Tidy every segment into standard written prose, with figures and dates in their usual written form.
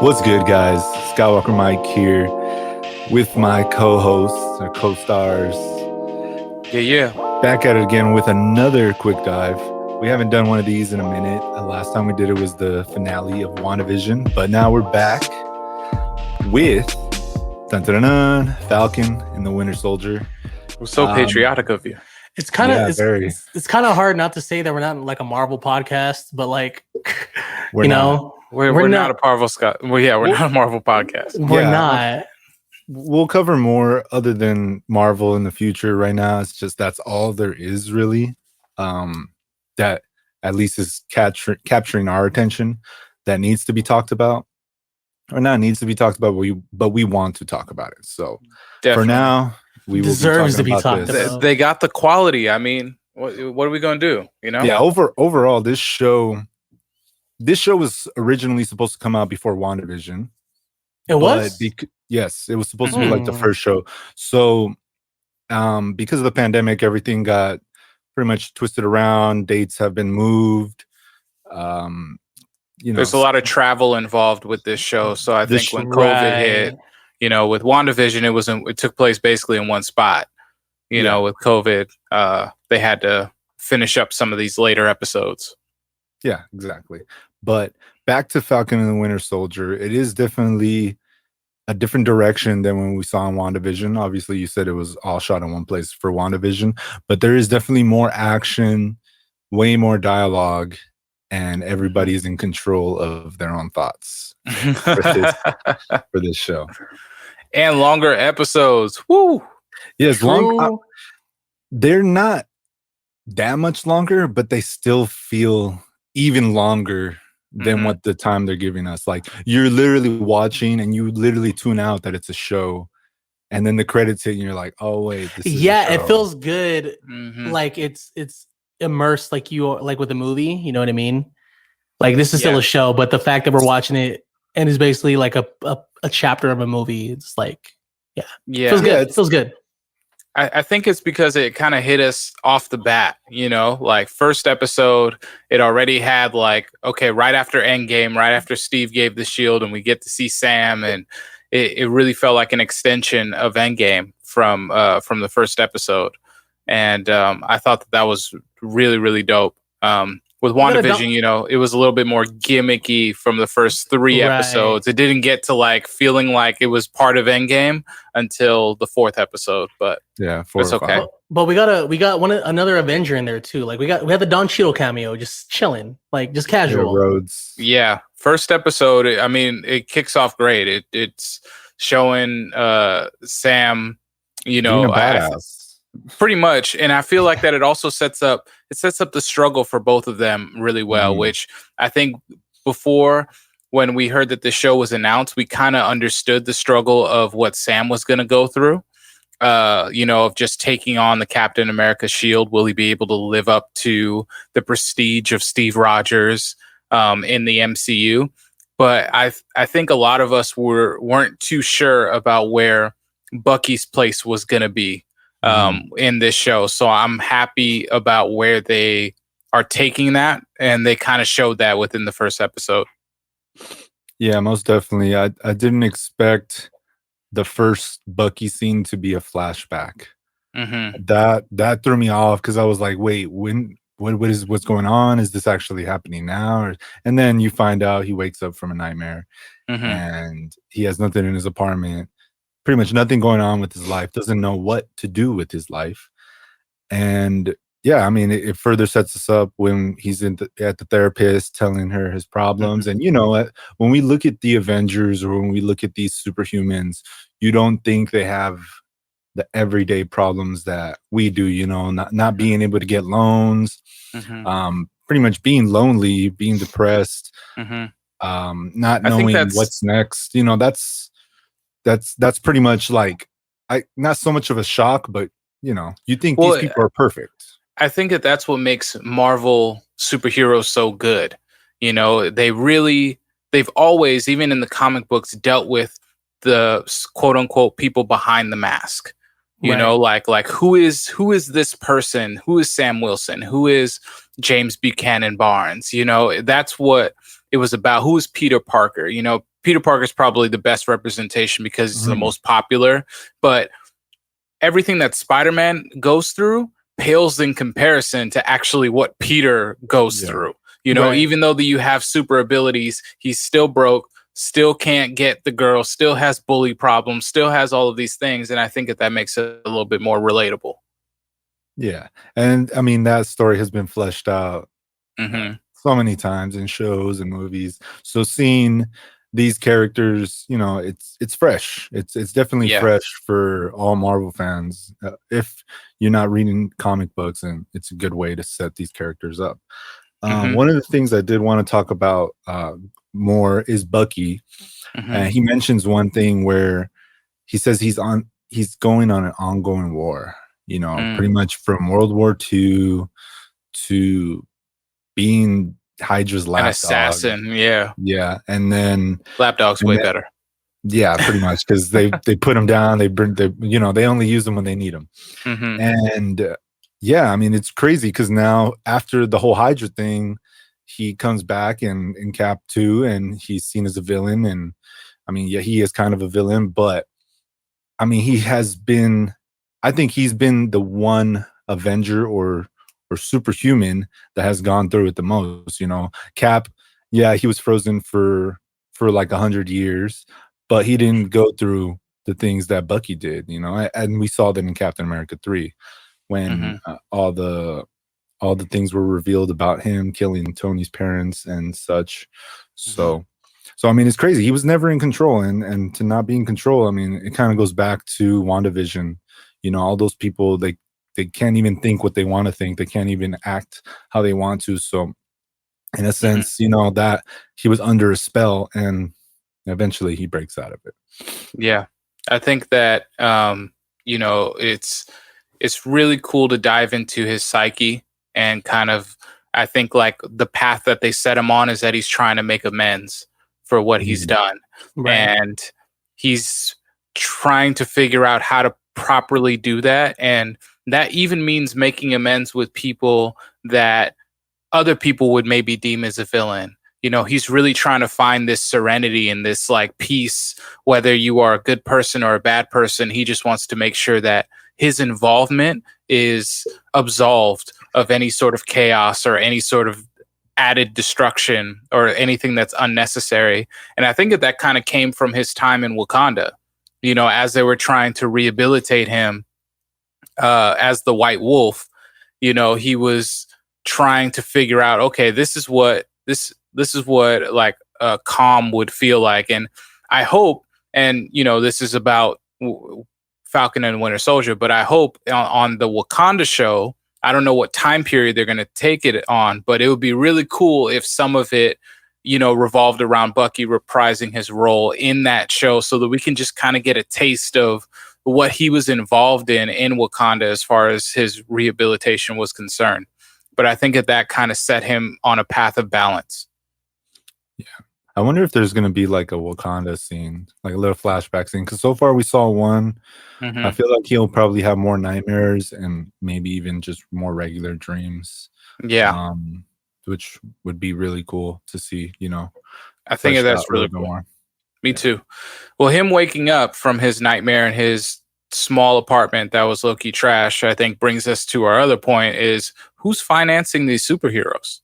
What's good, guys? Skywalker Mike here with my co-hosts or co-stars. Yeah. Back at it again with another quick dive. We haven't done one of these in a minute. Last time we did it was the finale of WandaVision, but now we're back with Falcon and the Winter Soldier. We're so patriotic of you. It's kind of very. It's kind of hard not to say that we're not like a Marvel podcast, but like We're you not. know, We're not a Marvel Scott. Well, yeah, we're not a Marvel podcast. we're Yeah. not. We'll cover more other than Marvel in the future. Right now, it's just that's all there is really. That at least is capturing our attention. That needs to be talked about, or not needs to be talked about. But we want to talk about it. So Definitely. for now, we Deserves will to be talked this. about. They got the quality. I mean, what are we gonna do? You know? Yeah. Overall, this show was originally supposed to come out before WandaVision. It was. Yes, it was supposed to be like the first show. So, because of the pandemic, everything got pretty much twisted around. Dates have been moved. There's a lot of travel involved with this show. So I think when COVID hit, with WandaVision, it took place basically in one spot. You know, with COVID, they had to finish up some of these later episodes. Yeah, exactly. But back to Falcon and the Winter Soldier, it is definitely a different direction than when we saw in WandaVision. Obviously, you said it was all shot in one place for WandaVision, but there is definitely more action, way more dialogue, and everybody's in control of their own thoughts for this show. And longer episodes. Woo! Yes, they're not that much longer, but they still feel even longer than what the time they're giving us. Like, you're literally watching and you literally tune out that it's a show, and then the credits hit and you're like, oh wait, this is a show. It feels good. Like it's immersed, like with a movie, you know what I mean? Like, this is still a show, but the fact that we're watching it and it's basically like a chapter of a movie, it's like feels good. It feels good. I think it's because it kind of hit us off the bat, like first episode, it already had like, okay, right after Endgame, right after Steve gave the shield and we get to see Sam, and it really felt like an extension of Endgame from the first episode. And I thought that was really, really dope. With WandaVision, it was a little bit more gimmicky from the first 3 episodes. It didn't get to like feeling like it was part of Endgame until the 4th episode. But yeah, it's okay. But we got another Avenger in there too. Like we had the Don Cheadle cameo, just chilling, like just casual. Rhodes. Yeah, first episode. I mean, it kicks off great. It's showing Sam, being a badass. Pretty much. And I feel like that it also sets up the struggle for both of them really well, which I think before, when we heard that the show was announced, we kind of understood the struggle of what Sam was going to go through, of just taking on the Captain America shield. Will he be able to live up to the prestige of Steve Rogers in the MCU? But I think a lot of us weren't too sure about where Bucky's place was going to be in this show. So I'm happy about where they are taking that, and they kind of showed that within the first episode. Yeah, most definitely. I didn't expect the first Bucky scene to be a flashback. That threw me off, because I was like, wait, what's going on? Is this actually happening now? And then you find out he wakes up from a nightmare and he has nothing in his apartment. Pretty much nothing going on with his life, doesn't know what to do with his life. And yeah, I mean, it further sets us up when he's at the therapist telling her his problems. And when we look at the Avengers, or when we look at these superhumans, you don't think they have the everyday problems that we do, not being able to get loans, pretty much being lonely, being depressed, not knowing what's next. That's pretty much like, not so much of a shock, but you think these people are perfect. I think that's what makes Marvel superheroes so good. They've always, even in the comic books, dealt with the quote unquote people behind the mask. Like who is this person? Who is Sam Wilson? Who is James Buchanan Barnes? That's what it was about who is Peter Parker. You know, Peter Parker is probably the best representation because he's the most popular, but everything that Spider-Man goes through pales in comparison to actually what Peter goes through. You know, even though you have super abilities, he's still broke, still can't get the girl, still has bully problems, still has all of these things. And I think that makes it a little bit more relatable. Yeah. And I mean, that story has been fleshed out so many times in shows and movies. So seeing these characters, you know, it's fresh. It's definitely fresh for all Marvel fans. If you're not reading comic books, and it's a good way to set these characters up. One of the things I did want to talk about more is Bucky. He mentions one thing where he says he's going on an ongoing war. You know, pretty much from World War II to being Hydra's lapdog. Assassin, yeah, and then lapdog's way better. Yeah, pretty much, because they put him down. They they only use them when they need them. And yeah, I mean, it's crazy because now after the whole Hydra thing, he comes back in Cap 2, and he's seen as a villain. And I mean, yeah, he is kind of a villain, but I mean, I think he's been the one Avenger or superhuman that has gone through it the most. You know, Cap, yeah, he was frozen for like 100 years, but he didn't go through the things that Bucky did. You know, and we saw that in Captain America 3 when all the things were revealed about him killing Tony's parents and such. So I mean, it's crazy. He was never in control, and to not be in control, I mean, it kind of goes back to WandaVision. You know, all those people, they can't even think what they want to think. They can't even act how they want to. So in a sense, you know, that he was under a spell, and eventually he breaks out of it. Yeah. I think that, you know, it's really cool to dive into his psyche, and kind of, I think like the path that they set him on is that he's trying to make amends for what he's done. And he's trying to figure out how to properly do that. And that even means making amends with people that other people would maybe deem as a villain. You know, he's really trying to find this serenity and this like peace, whether you are a good person or a bad person. He just wants to make sure that his involvement is absolved of any sort of chaos or any sort of added destruction or anything that's unnecessary. And I think that kind of came from his time in Wakanda, you know, as they were trying to rehabilitate him as the White Wolf. You know, he was trying to figure out, okay, this is what like calm would feel like. And I hope, and you know, this is about Falcon and Winter Soldier, but I hope on the Wakanda show, I don't know what time period they're going to take it on, but it would be really cool if some of it, you know, revolved around Bucky reprising his role in that show, so that we can just kind of get a taste of what he was involved in Wakanda as far as his rehabilitation was concerned. But I think that kind of set him on a path of balance. Yeah. I wonder if there's going to be like a Wakanda scene, like a little flashback scene. Because so far we saw one. I feel like he'll probably have more nightmares and maybe even just more regular dreams. Yeah. Which would be really cool to see, you know. I think that's really cool. More. Me too. Well, him waking up from his nightmare in his small apartment that was low-key trash, I think brings us to our other point is, who's financing these superheroes?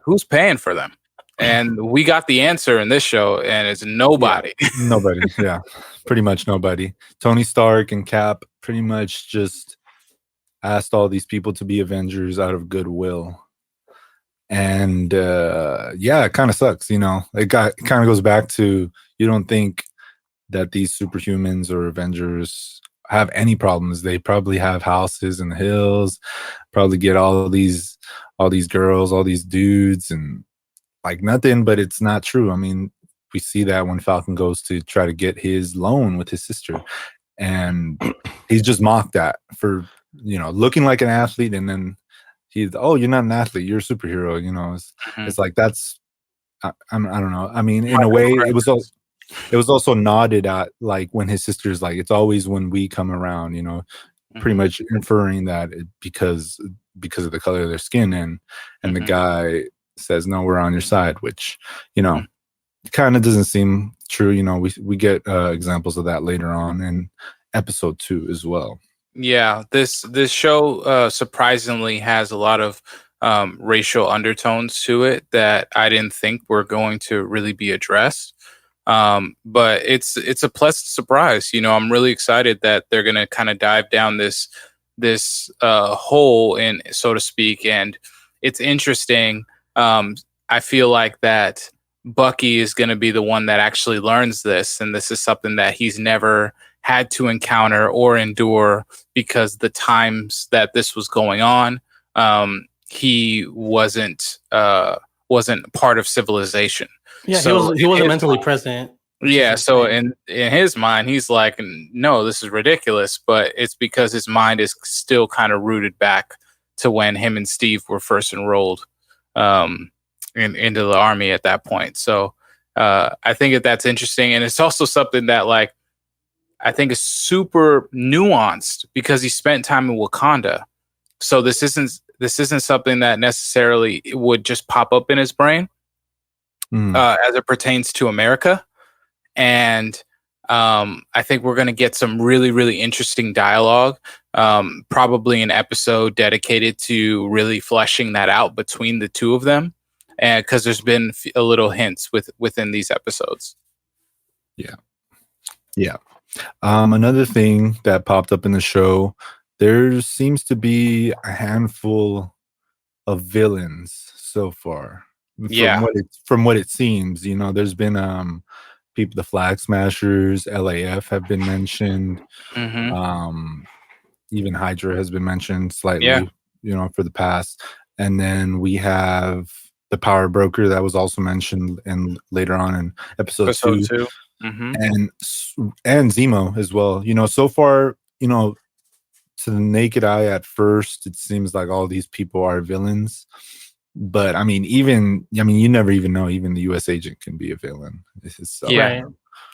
Who's paying for them? And we got the answer in this show, and it's nobody. Yeah, nobody, yeah. Pretty much nobody. Tony Stark and Cap pretty much just asked all these people to be Avengers out of goodwill. And yeah, it kind of sucks, you know. It kind of goes back to, you don't think that these superhumans or Avengers have any problems. They probably have houses in the hills, probably get all these girls, all these dudes, and like nothing. But it's not true. I mean, we see that when Falcon goes to try to get his loan with his sister, and he's just mocked at for, you know, looking like an athlete, and then he's, oh, you're not an athlete, you're a superhero. You know, it's like, that's I don't know. I mean, in a way, it was also nodded at, like when his sister's like, it's always when we come around, you know, pretty much inferring that because of the color of their skin, and the guy says, no, we're on your side, which, kind of doesn't seem true. We get examples of that later on in episode 2 as well. Yeah, this show surprisingly has a lot of racial undertones to it that I didn't think were going to really be addressed. But it's a pleasant surprise. I'm really excited that they're going to kind of dive down this hole, in, so to speak. And it's interesting. I feel like that Bucky is going to be the one that actually learns this, and this is something that he's never had to encounter or endure, because the times that this was going on, he wasn't part of civilization. Yeah, so he wasn't mentally present. Yeah, so in his mind, he's like, no, this is ridiculous. But it's because his mind is still kind of rooted back to when him and Steve were first enrolled into the army at that point. So I think that's interesting. And it's also something that, like, I think is super nuanced, because he spent time in Wakanda. So this isn't something that necessarily would just pop up in his brain as it pertains to America. And I think we're going to get some really, really interesting dialogue, probably an episode dedicated to really fleshing that out between the two of them. And because there's been a little hints within these episodes. Yeah. Another thing that popped up in the show, there seems to be a handful of villains so far. From what it seems, there's been people, the Flag Smashers, LAF have been mentioned. Even Hydra has been mentioned slightly, for the past. And then we have the Power Broker that was also mentioned later on in episode 2. And Zemo as well. So far, to the naked eye at first, it seems like all these people are villains. But you never even know. Even the U.S. agent can be a villain.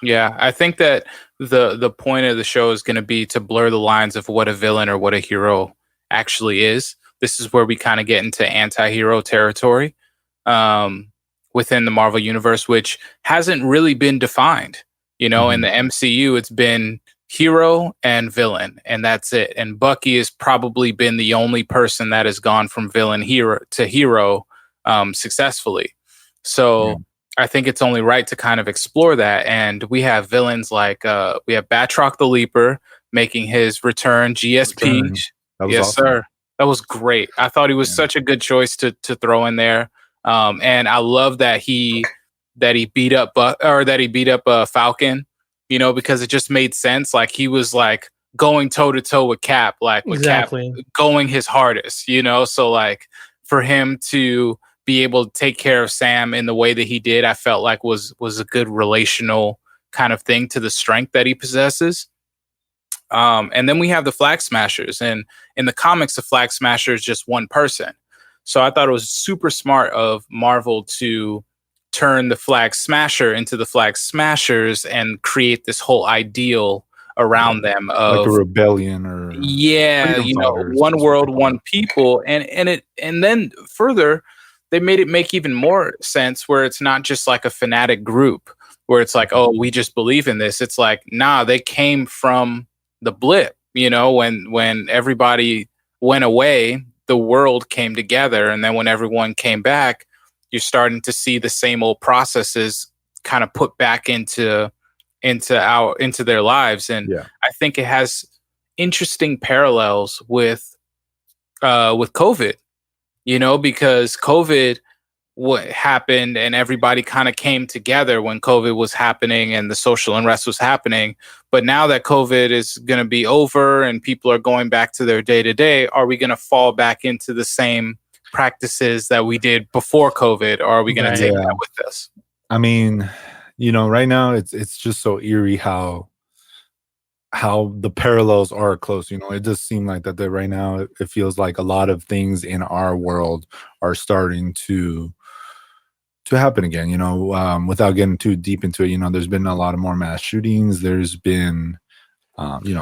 Yeah. I think that the point of the show is going to be to blur the lines of what a villain or what a hero actually is. This is where we kind of get into anti-hero territory within the Marvel universe, which hasn't really been defined. In the MCU, it's been hero and villain, and that's it. And Bucky has probably been the only person that has gone from villain to hero successfely. So I think it's only right to kind of explore that. And we have villains like we have Batroc the Leaper making his return. GSP, yes, awesome. Sir, that was great. I thought he was such a good choice to throw in there. And I love that he beat up Falcon. Because it just made sense. Like, he was like going toe to toe with Cap, like with Cap going his hardest, So like, for him to be able to take care of Sam in the way that he did, I felt like was a good relational kind of thing to the strength that he possesses. And then we have the Flag Smashers, and in the comics, the Flag Smasher is just one person. So I thought it was super smart of Marvel to turn the Flag Smasher into the Flag Smashers and create this whole ideal around them of like a rebellion, or one world, one people, and then further they made it make even more sense, where it's not just like a fanatic group where it's like, oh, we just believe in this. It's like, nah, they came from the blip, when everybody went away, the world came together, and then when everyone came back, you're starting to see the same old processes kind of put back into their lives. And I think it has interesting parallels with COVID, because COVID, what happened, and everybody kind of came together when COVID was happening and the social unrest was happening. But now that COVID is going to be over and people are going back to their day to day, are we going to fall back into the same practices that we did before COVID, or are we going to take that with us? Right now it's just so eerie how the parallels are close. It does seem like that right now it feels like a lot of things in our world are starting to happen again. Without getting too deep into it, there's been a lot of more mass shootings. There's been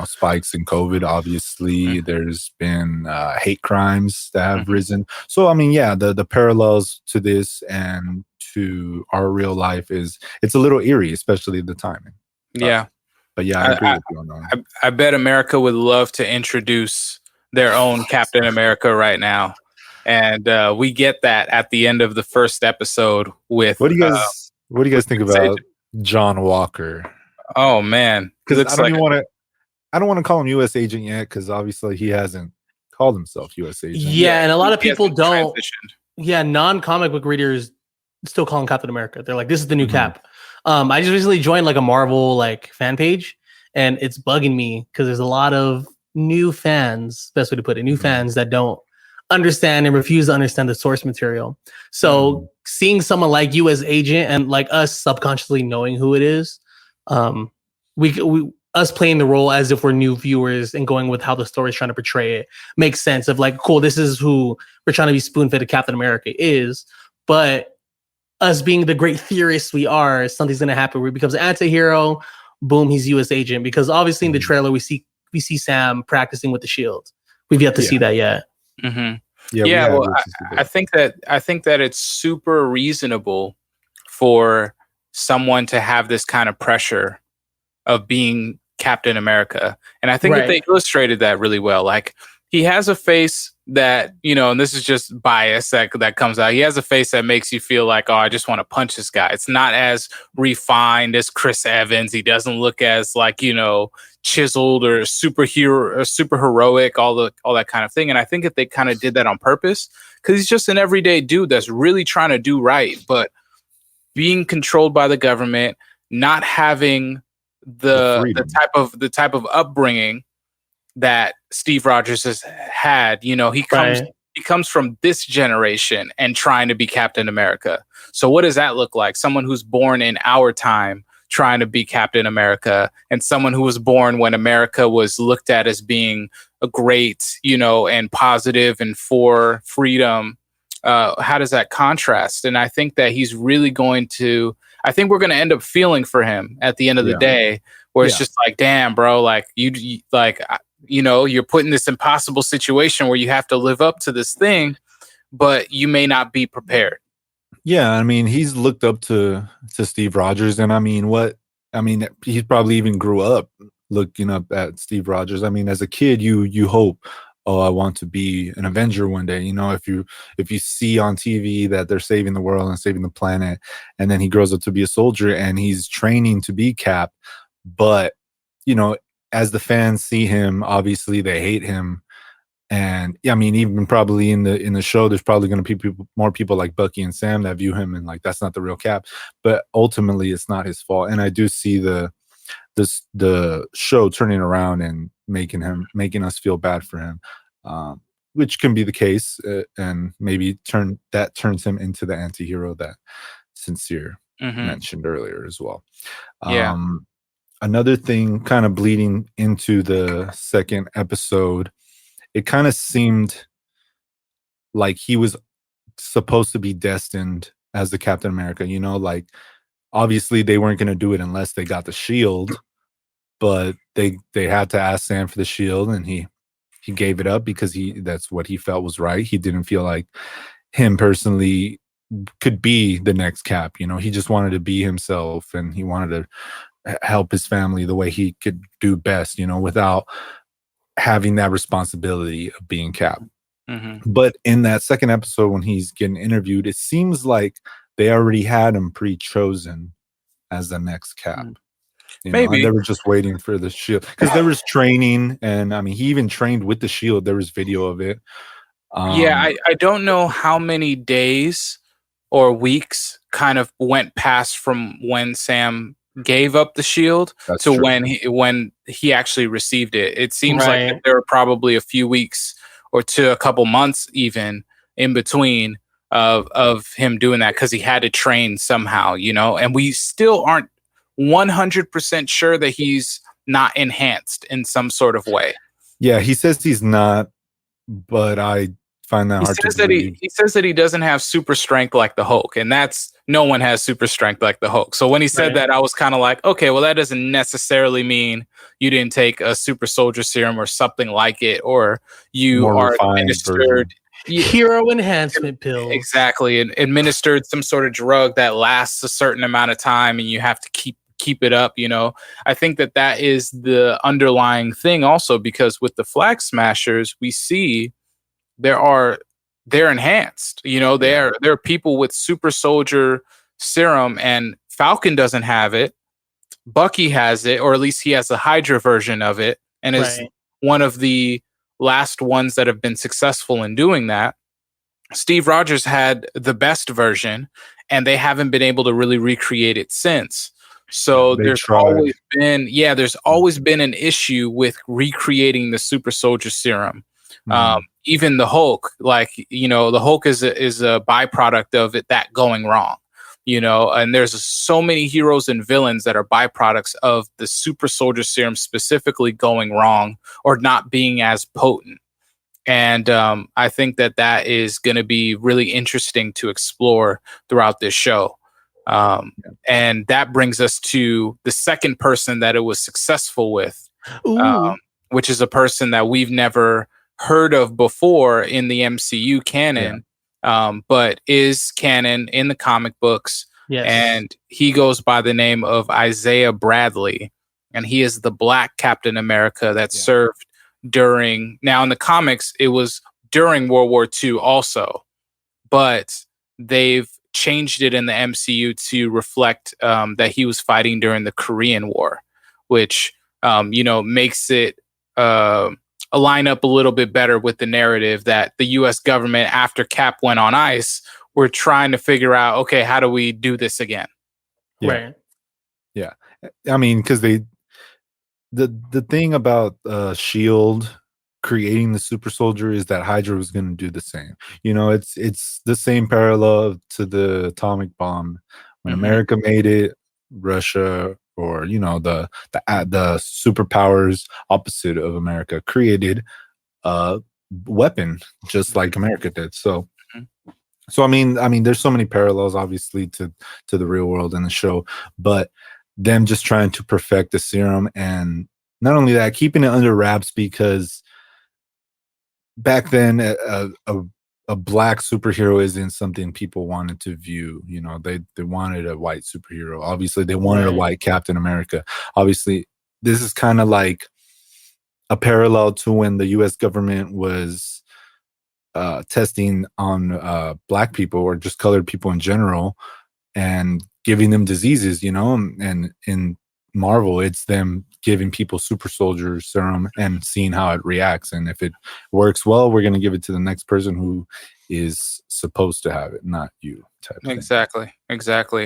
spikes in COVID. Obviously, there's been hate crimes that have risen. So, I mean, yeah, the parallels to this and to our real life it's a little eerie, especially the timing. Yeah. But yeah, I agree with you on that. I bet America would love to introduce their own Captain America right now. And we get that at the end of the first episode with what do you guys think about John Walker? Oh man. Because I don't want to call him US agent yet, because obviously he hasn't called himself US agent. Yeah, and a lot of people don't. Yeah, non-comic book readers still call him Captain America. They're like, this is the new Cap. I just recently joined like a Marvel like fan page, and it's bugging me because there's a lot of new fans, best way to put it, new fans that don't understand and refuse to understand the source material. So seeing someone like you as agent and like us subconsciously knowing who it is, we us playing the role as if we're new viewers and going with how the story is trying to portray it makes sense of like, cool, this is who we're trying to be spoon-fed to Captain America is. But us being the great theorists we are, something's going to happen where he becomes an anti-hero. Boom, he's US agent. Because obviously in the trailer, we see Sam practicing with the shield. We've yet to see that yet. Yeah, well, I think that it's super reasonable for someone to have this kind of pressure of being Captain America. And I think that they illustrated that really well. Like, he has a face that, and this is just bias that comes out. He has a face that makes you feel like, oh, I just want to punch this guy. It's not as refined as Chris Evans. He doesn't look as like, chiseled or superhero or super heroic, all that kind of thing. And I think that they kind of did that on purpose, because he's just an everyday dude that's really trying to do right, but being controlled by the government, not having the type of upbringing that Steve Rogers has had. He comes from this generation and trying to be Captain America. So what does that look like? Someone who's born in our time trying to be Captain America, and someone who was born when America was looked at as being a great, and positive and for freedom. How does that contrast? And I think that he's really I think we're going to end up feeling for him at the end of the day, where it's just like, damn, bro, like you're put in this impossible situation where you have to live up to this thing, but you may not be prepared. Yeah, I mean, he's looked up to Steve Rogers, and he probably even grew up looking up at Steve Rogers. I mean, as a kid, you hope, oh, I want to be an Avenger one day. If you see on TV that they're saving the world and saving the planet, and then he grows up to be a soldier and he's training to be Cap, but as the fans see him, obviously they hate him. And I mean, even probably in the show, there's probably going to be more people like Bucky and Sam that view him and like, that's not the real Cap. But ultimately, it's not his fault. And I do see the show turning around and making us feel bad for him, which can be the case, and maybe turns him into the anti-hero that Sincere mentioned earlier as well. Another thing, kind of bleeding into the second episode, it kind of seemed like he was supposed to be destined as the Captain America. Like, obviously they weren't going to do it unless they got the shield, but they had to ask Sam for the shield, and he gave it up because that's what he felt was right. He didn't feel like him personally could be the next Cap. He just wanted to be himself, and he wanted to help his family the way he could do best, without having that responsibility of being Cap. But in that second episode, when he's getting interviewed, it seems like they already had him pre-chosen as the next Cap. Maybe they were just waiting for the shield, because there was training, and I mean, he even trained with the shield. There was video of it. I don't know how many days or weeks kind of went past from when Sam gave up the shield to when he actually received it. It seems like there were probably a few weeks or to a couple months even in between of him doing that, because he had to train somehow, and we still aren't 100% sure that he's not enhanced in some sort of way. Yeah, he says he's not, but I find that hard to believe. He says that he doesn't have super strength like the Hulk, and that's no one has super strength like the Hulk. So when he said that, I was kind of like, okay, well, that doesn't necessarily mean you didn't take a super soldier serum or something like it, or you More are refined administered hero enhancement pills. Exactly, and administered some sort of drug that lasts a certain amount of time, and you have to keep it up. You know, I think that is the underlying thing also, because with the Flag Smashers, we see they're enhanced. You know, they're people with super soldier serum, and Falcon doesn't have it. Bucky has it, or at least he has the Hydra version of it, and is one of the last ones that have been successful in doing that. Steve Rogers had the best version, and they haven't been able to really recreate it since. So there's always been an issue with recreating the super soldier serum. Even the Hulk, like, you know, the Hulk is a byproduct of it, that going wrong, you know, and there's so many heroes and villains that are byproducts of the super soldier serum specifically going wrong or not being as potent. And I think that is going to be really interesting to explore throughout this show. And that brings us to the second person that it was successful with, which is a person that we've never heard of before in the MCU canon, but is canon in the comic books. Yes. And he goes by the name of Isaiah Bradley, and he is the Black Captain America that served during, now in the comics, it was during World War II also, but they've changed it in the MCU to reflect that he was fighting during the Korean War, which, you know, makes it line up a little bit better with the narrative that the U.S. government, after Cap went on ice, were trying to figure out, okay, how do we do this again? Right. Yeah. I mean, because the thing about Shield creating the super soldier is that Hydra was going to do the same. You know, it's the same parallel to the atomic bomb. When America made it, Russia, or, you know, the superpowers opposite of America created a weapon just like America did. So I mean, there's so many parallels, obviously, to the real world in the show, but them just trying to perfect the serum, and not only that, keeping it under wraps, because back then a black superhero isn't something people wanted to view. You know, they wanted a white superhero. Obviously, they wanted a white Captain America. Obviously, this is kind of like a parallel to when the U.S. government was testing on black people or just colored people in general and giving them diseases, you know, and in Marvel, it's them giving people super soldier serum and seeing how it reacts. And if it works well, we're going to give it to the next person who is supposed to have it, not you. Exactly.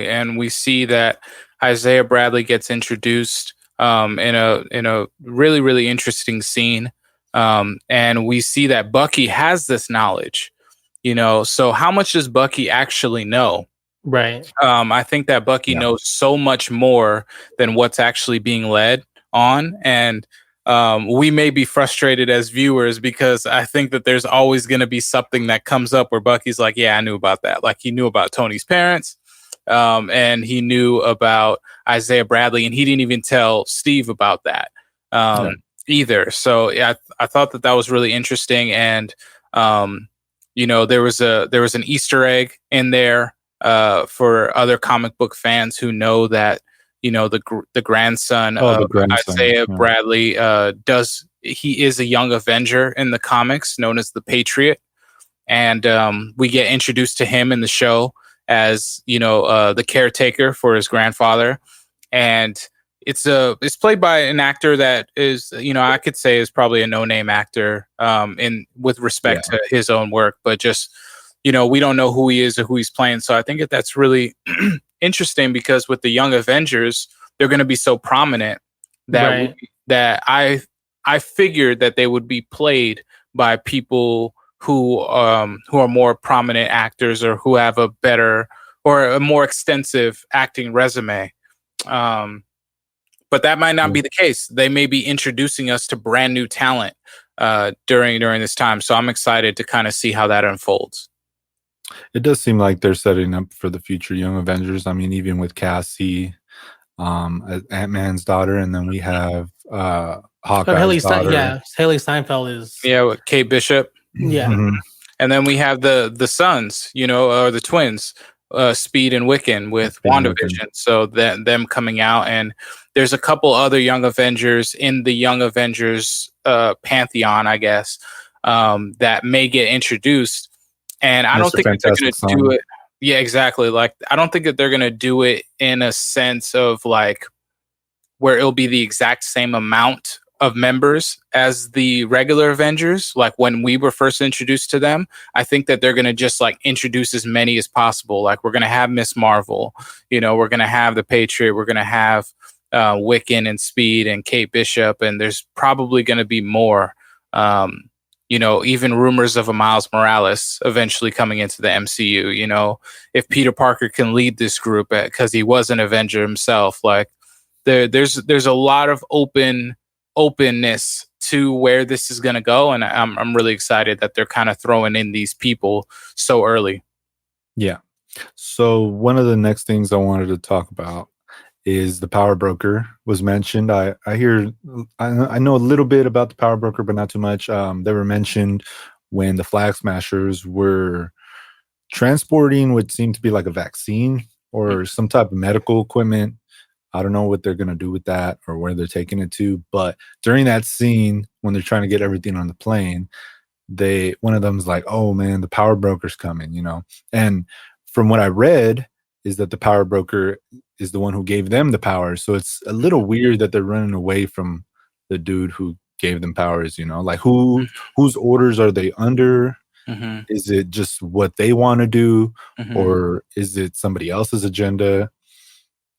And we see that Isaiah Bradley gets introduced in a really, really interesting scene. And we see that Bucky has this knowledge, you know, so how much does Bucky actually know? Right. I think that Bucky knows so much more than what's actually being led on. And we may be frustrated as viewers because I think that there's always going to be something that comes up where Bucky's like, yeah, I knew about that. Like, he knew about Tony's parents, and he knew about Isaiah Bradley, and he didn't even tell Steve about that either. So yeah, I thought that was really interesting. And, you know, there was an Easter egg in there for other comic book fans who know that, you know, the grandson of Isaiah Bradley he is a young Avenger in the comics known as the Patriot. And we get introduced to him in the show as, you know, the caretaker for his grandfather. And it's played by an actor that is, you know, I could say is probably a no-name actor with respect to his own work, but just, you know, we don't know who he is or who he's playing. So I think that's really interesting, because with the Young Avengers, they're going to be so prominent that that I figured that they would be played by people who are more prominent actors or who have a better or a more extensive acting resume. But that might not be the case. They may be introducing us to brand new talent during this time. So I'm excited to kind of see how that unfolds. It does seem like they're setting up for the future Young Avengers. I mean, even with Cassie, Ant-Man's daughter, and then we have Hawkeye's daughter. Haley Steinfeld is with Kate Bishop. Yeah. Mm-hmm. And then we have the sons, or the twins, Speed and Wiccan with WandaVision. So them coming out, and there's a couple other Young Avengers in the Young Avengers pantheon, I guess, that may get introduced. And I don't think that they're going to do it. Yeah, exactly. Like, I don't think that they're going to do it in a sense of like where it'll be the exact same amount of members as the regular Avengers. Like when we were first introduced to them, I think that they're going to just like introduce as many as possible. Like we're going to have Miss Marvel, we're going to have the Patriot, we're going to have Wiccan and Speed and Kate Bishop, and there's probably going to be more. Even rumors of a Miles Morales eventually coming into the MCU. If Peter Parker can lead this group because he was an Avenger himself, like there's a lot of openness to where this is going to go, and I'm really excited that they're kind of throwing in these people so early. Yeah. So one of the next things I wanted to talk about is the Power Broker was mentioned. I know a little bit about the Power Broker, but not too much. They were mentioned when the Flag Smashers were transporting what seemed to be like a vaccine or some type of medical equipment. I don't know what they're going to do with that or where they're taking it to. But during that scene, when they're trying to get everything on the plane, one of them's like, "Oh man, the Power Broker's coming," And from what I read, is that the Power Broker is the one who gave them the power. So it's a little weird that they're running away from the dude who gave them powers, like whose orders are they under? Mm-hmm. Is it just what they want to do? Mm-hmm. Or is it somebody else's agenda?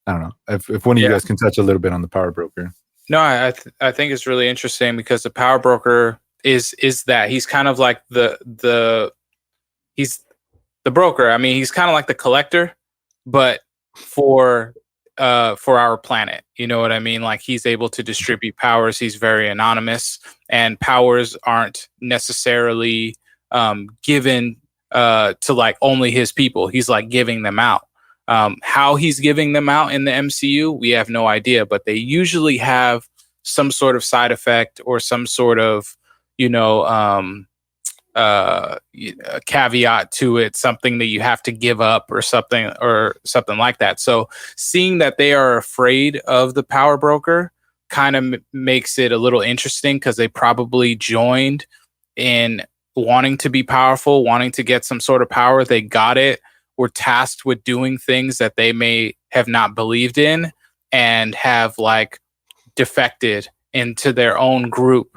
I don't know. If one of you guys can touch a little bit on the Power Broker. No, I think it's really interesting because the Power Broker is that he's kind of like he's the broker. I mean, he's kind of like the collector, but for our planet, you know what I mean? Like he's able to distribute powers. He's very anonymous, and powers aren't necessarily given to like only his people. He's like giving them out. How he's giving them out in the MCU, we have no idea, but they usually have some sort of side effect or some sort of, a caveat to it, something that you have to give up or something like that. So seeing that they are afraid of the Power Broker kind of makes it a little interesting because they probably joined in wanting to be powerful, wanting to get some sort of power. They got it, were tasked with doing things that they may have not believed in and have like defected into their own group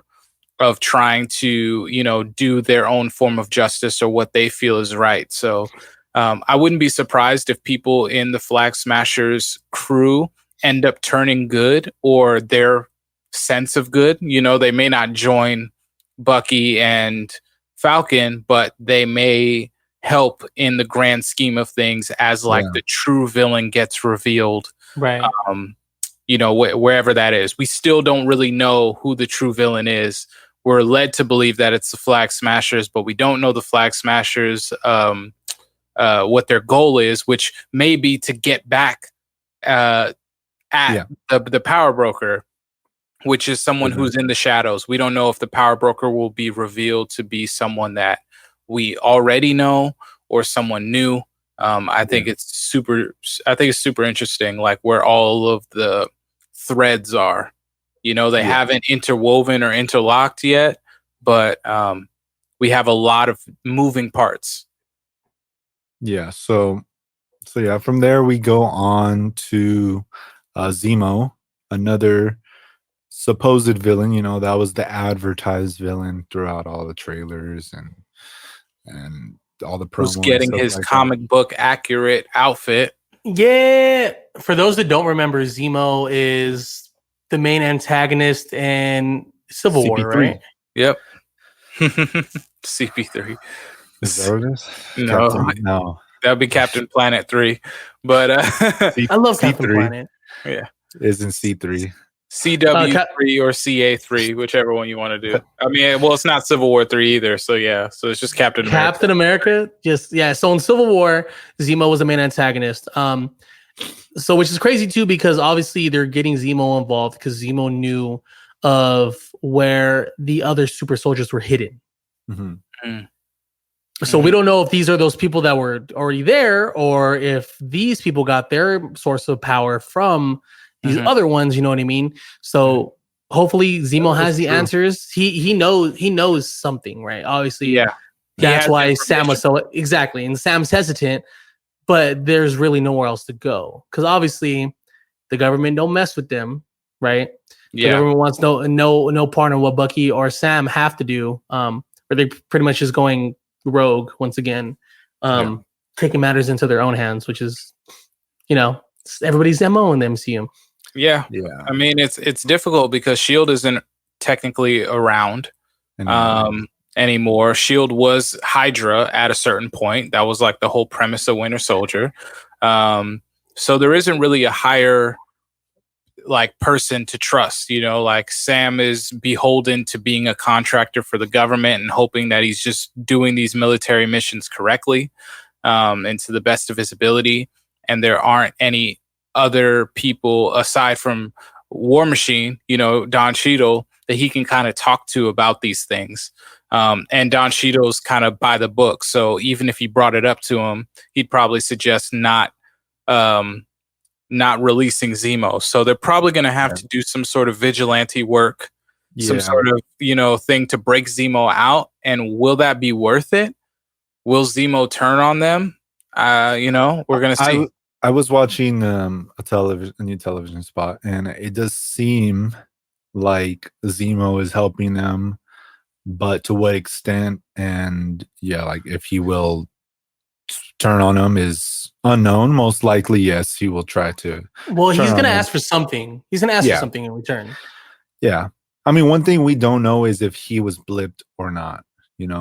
of trying to, do their own form of justice or what they feel is right. So I wouldn't be surprised if people in the Flag Smashers crew end up turning good or their sense of good. They may not join Bucky and Falcon, but they may help in the grand scheme of things as like the true villain gets revealed. Right. Wherever that is. We still don't really know who the true villain is. We're led to believe that it's the Flag Smashers, but we don't know the Flag Smashers, what their goal is, which may be to get back at the Power Broker, which is someone who's in the shadows. We don't know if the Power Broker will be revealed to be someone that we already know or someone new. I think it's super interesting, like where all of the threads are. They haven't interwoven or interlocked yet, but we have a lot of moving parts. Yeah. So from there we go on to Zemo, another supposed villain. That was the advertised villain throughout all the trailers and all the promos. Who's getting his like comic book accurate outfit. Yeah. For those that don't remember, Zemo is the main antagonist in Civil War, right? Yep. CP3. Is that what it is? No. That would be Captain Planet 3. But I love Captain Planet. Yeah. Isn't C3. CW3 or CA3, whichever one you want to do. I mean, well, it's not Civil War 3 either, so yeah. So it's just Captain America. Captain America, so in Civil War, Zemo was the main antagonist. So which is crazy too, because obviously they're getting Zemo involved because Zemo knew of where the other super soldiers were hidden. So we don't know if these are those people that were already there, or if these people got their source of power from these other ones, you know what I mean? So hopefully Zemo has the answers. He knows something, right? Obviously, that's why Sam was so exactly, and Sam's hesitant, but there's really nowhere else to go because obviously the government don't mess with them, right? The government wants no part in what Bucky or Sam have to do, where they pretty much just going rogue once again, taking matters into their own hands, which is, everybody's MO in the MCU. Yeah. I mean, it's difficult because Shield isn't technically around anymore. Shield was Hydra at a certain point. That was like the whole premise of Winter Soldier. So there isn't really a higher like person to trust, like Sam is beholden to being a contractor for the government and hoping that he's just doing these military missions correctly and to the best of his ability. And there aren't any other people aside from War Machine, Don Cheadle, that he can kind of talk to about these things. And Don Cheadle's kind of by the book. So even if he brought it up to him, he'd probably suggest not releasing Zemo. So they're probably going to have to do some sort of vigilante work, some sort of, thing to break Zemo out. And will that be worth it? Will Zemo turn on them? We're going to see. I was watching a new television spot, and it does seem like Zemo is helping them, but to what extent? And like if he will turn on them is unknown. Most likely, yes, he will try to. Well, he's going to ask for something. He's going to ask for something in return. Yeah. I mean, one thing we don't know is if he was blipped or not,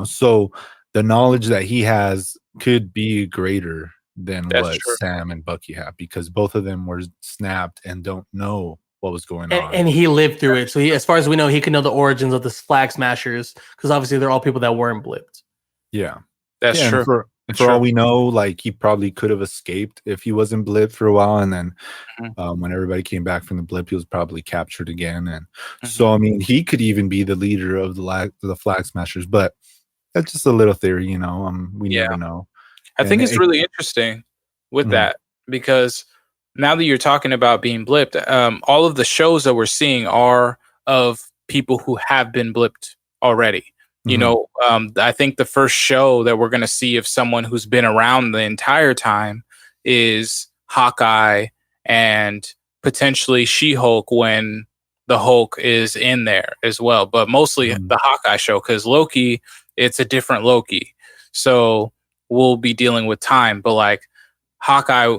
So the knowledge that he has could be greater than what Sam and Bucky have because both of them were snapped and don't know what was going on. And he lived through it. So as far as we know, he can know the origins of the Flag Smashers because obviously they're all people that weren't blipped. Yeah. That's true. For all we know, like he probably could have escaped if he wasn't blipped for a while, and then when everybody came back from the blip, he was probably captured again. And so, I mean, he could even be the leader of the Flag Smashers, but that's just a little theory, we never know. I think it's really interesting with that because now that you're talking about being blipped, all of the shows that we're seeing are of people who have been blipped already. I think the first show that we're going to see of someone who's been around the entire time is Hawkeye and potentially She-Hulk when the Hulk is in there as well. But mostly the Hawkeye show because Loki, it's a different Loki. So we'll be dealing with time. But like Hawkeye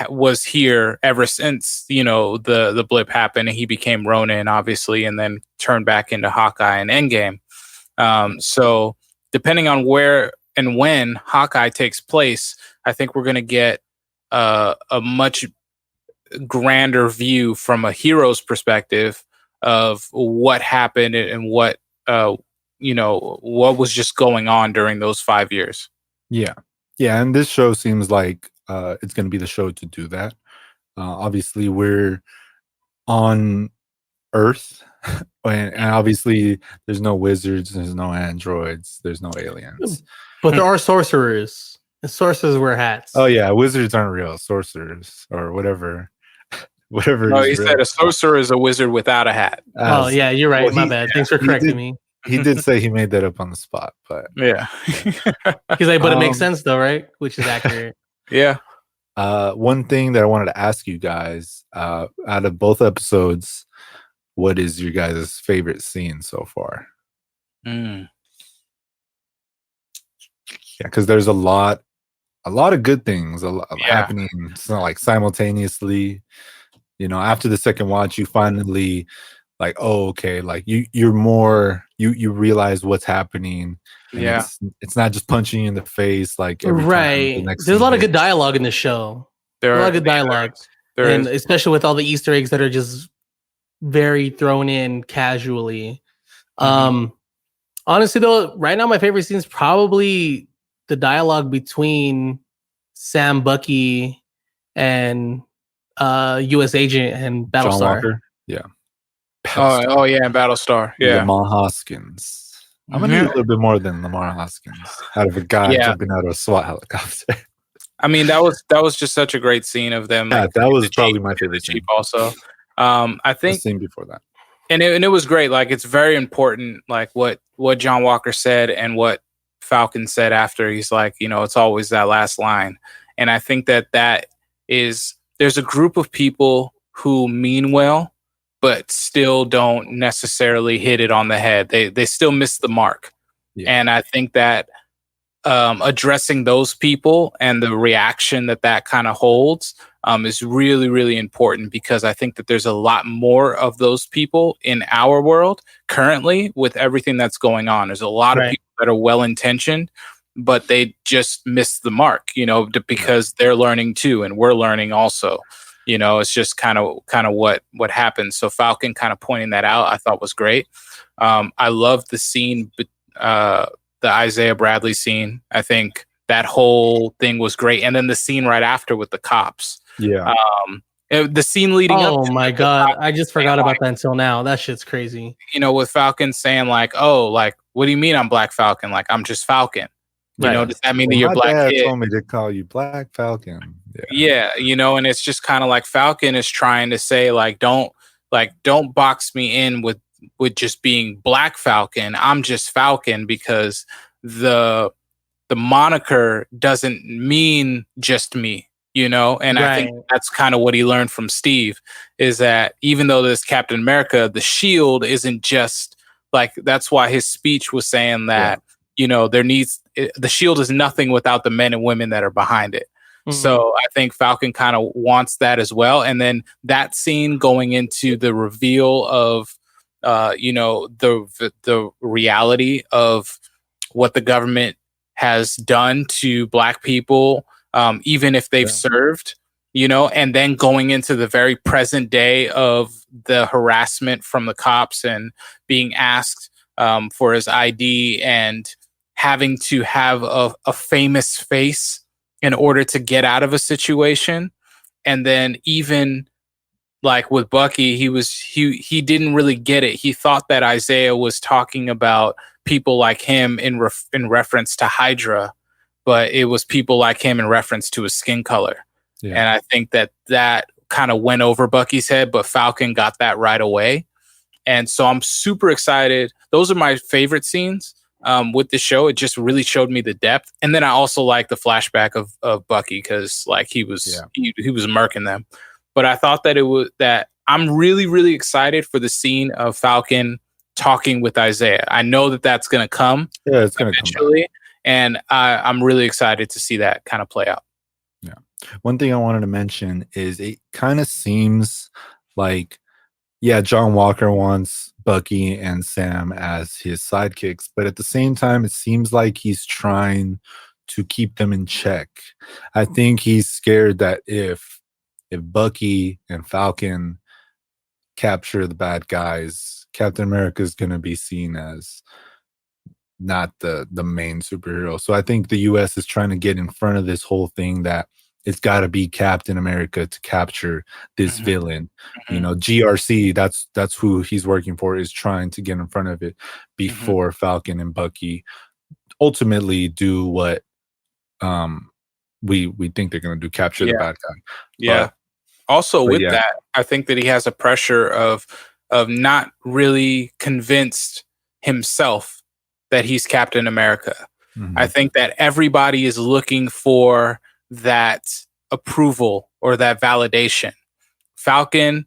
was here ever since, the blip happened and he became Ronin, obviously, and then turned back into Hawkeye in Endgame. So depending on where and when Hawkeye takes place, I think we're going to get a much grander view from a hero's perspective of what happened and what was just going on during those 5 years. Yeah. And this show seems like it's going to be the show to do that. Obviously, we're on Earth. And obviously, there's no wizards, there's no androids, there's no aliens. But there are sorcerers. And sorcerers wear hats. Oh, yeah. Wizards aren't real. Sorcerers or whatever. No, he said a sorcerer is a wizard without a hat. Oh, yeah. You're right. My bad. Thanks for correcting me. He did say he made that up on the spot. But yeah. He's like, but it makes sense, though, right? Which is accurate. Yeah. One thing that I wanted to ask you guys out of both episodes, what is your guys' favorite scene so far? Yeah, because there's a lot of good things happening. It's not like simultaneously. After the second watch, you finally like, oh, okay, like you're more you realize what's happening. Yeah, it's not just punching you in the face like every right. Time there's a lot of good dialogue in the show. There's a lot of good dialogue, and especially with all the Easter eggs that are just very thrown in casually. Honestly, though, right now my favorite scene is probably the dialogue between Sam, Bucky, and U.S. Agent and Battlestar. John Walker, yeah. Oh yeah, Battlestar, yeah. Lamar Hoskins. I'm gonna need a little bit more than Lamar Hoskins out of a guy jumping out of a SWAT helicopter. I mean, that was just such a great scene of them. Yeah, that was probably my favorite scene. Also, I think the scene before that. And it was great. Like, it's very important, like what John Walker said and what Falcon said after. He's like, it's always that last line. And I think that there's a group of people who mean well, but still don't necessarily hit it on the head. They still miss the mark. Yeah. And I think that addressing those people and the reaction that kind of holds is really, really important, because I think that there's a lot more of those people in our world currently with everything that's going on. There's a lot of people that are well-intentioned, but they just miss the mark, because they're learning too, and we're learning also. It's just kind of what happens. So Falcon kind of pointing that out, I thought was great. I love the scene, the Isaiah Bradley scene. I think that whole thing was great. And then the scene right after with the cops. Yeah. The scene leading up. Oh my God. I just forgot about that until now. That shit's crazy. With Falcon saying like, oh, like, what do you mean I'm Black Falcon? Like, I'm just Falcon. Does that mean that you're Black Dad Kid? Told me to call you Black Falcon. Yeah. And it's just kind of like Falcon is trying to say like, don't box me in with just being Black Falcon. I'm just Falcon, because the moniker doesn't mean just me, and I think that's kind of what he learned from Steve, is that even though there's Captain America, the shield isn't just like, that's why his speech was saying that, the shield is nothing without the men and women that are behind it. So I think Falcon kind of wants that as well. And then that scene going into the reveal of, the reality of what the government has done to Black people, even if they've served, and then going into the very present day of the harassment from the cops and being asked for his ID and having to have a famous face in order to get out of a situation. And then even like with Bucky, he didn't really get it. He thought that Isaiah was talking about people like him in reference to Hydra, but it was people like him in reference to his skin color. Yeah. And I think that kind of went over Bucky's head, but Falcon got that right away. And so I'm super excited. Those are my favorite scenes with the show. It just really showed me the depth. And then I also like the flashback of Bucky, because like he was murking them. But I thought that I'm really, really excited for the scene of Falcon talking with Isaiah. I know that that's going to come. Yeah, it's going to come eventually. And I'm really excited to see that kind of play out. Yeah. One thing I wanted to mention is it kind of seems like, John Walker wants Bucky and Sam as his sidekicks, but at the same time, it seems like he's trying to keep them in check. I think he's scared that if Bucky and Falcon capture the bad guys, Captain America is going to be seen as not the main superhero. So I think the US is trying to get in front of this whole thing that it's got to be Captain America to capture this villain. GRC, that's who he's working for, is trying to get in front of it before Falcon and Bucky ultimately do what we think they're going to do, capture the bad guy. Yeah. Also with that, I think that he has a pressure of not really convinced himself that he's Captain America. I think that everybody is looking for that approval or that validation. Falcon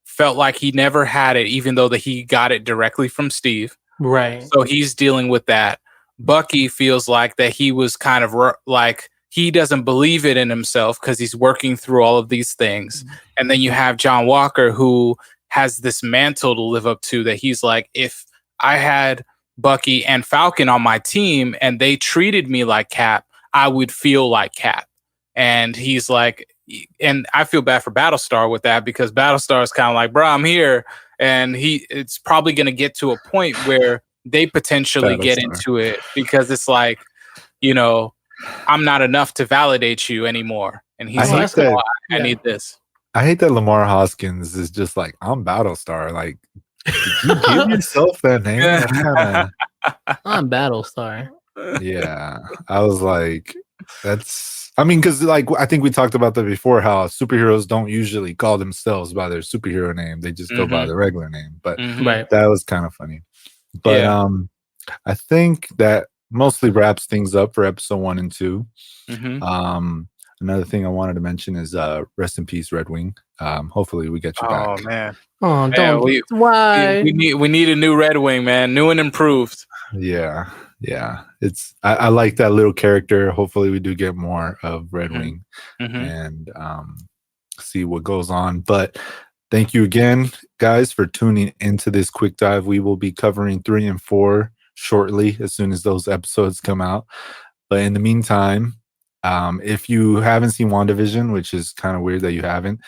felt like he never had it, even though that he got it directly from Steve. Right. So he's dealing with that. Bucky feels like that he was kind of like, he doesn't believe it in himself because he's working through all of these things. And then you have John Walker, who has this mantle to live up to, that he's like, if I had Bucky and Falcon on my team and they treated me like Cap, I would feel like Cap. And he's like, and I feel bad for Battlestar with that, because Battlestar is kind of like, bro, I'm here. And it's probably going to get to a point where they potentially get into it, because it's like, I'm not enough to validate you anymore. And he's like, I need this. I hate that Lamar Hoskins is just like, I'm Battlestar. Like, did you give yourself that name? I'm Battlestar. Yeah. I was like, because like, I think we talked about that before, how superheroes don't usually call themselves by their superhero name. They just go by their regular name. But that was kind of funny. But I think that mostly wraps things up for episode 1 and 2. Another thing I wanted to mention is rest in peace, Red Wing. Hopefully we get you back. Oh man. Oh, don't. Why? We need a new Red Wing, man. New and improved. Yeah. I like that little character. Hopefully we do get more of Red Wing and see what goes on. But thank you again, guys, for tuning into this quick dive. We will be covering 3 and 4 shortly, as soon as those episodes come out. But in the meantime, if you haven't seen WandaVision, which is kind of weird that you haven't,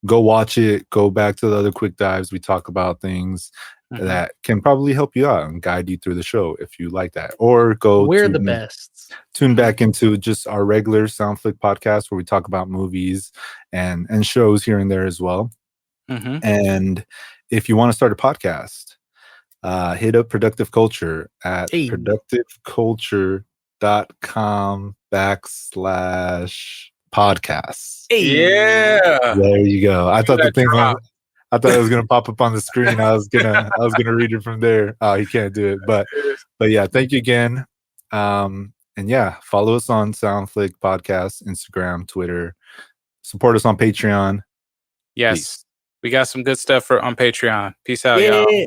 go watch it. Go back to the other quick dives. We talk about things that can probably help you out and guide you through the show if you like that. Or we're the best. Tune back into just our regular Soundflick podcast, where we talk about movies and shows here and there as well. And if you want to start a podcast, hit up Productive Culture at productiveculture.com/podcasts. Yeah, there you go. I thought it was gonna pop up on the screen. I was gonna read it from there. Oh, he can't do it, but yeah, thank you again. And yeah, follow us on Soundflick Podcast, Instagram, Twitter. Support us on Patreon. Yes, we got some good stuff on Patreon. Peace out, y'all.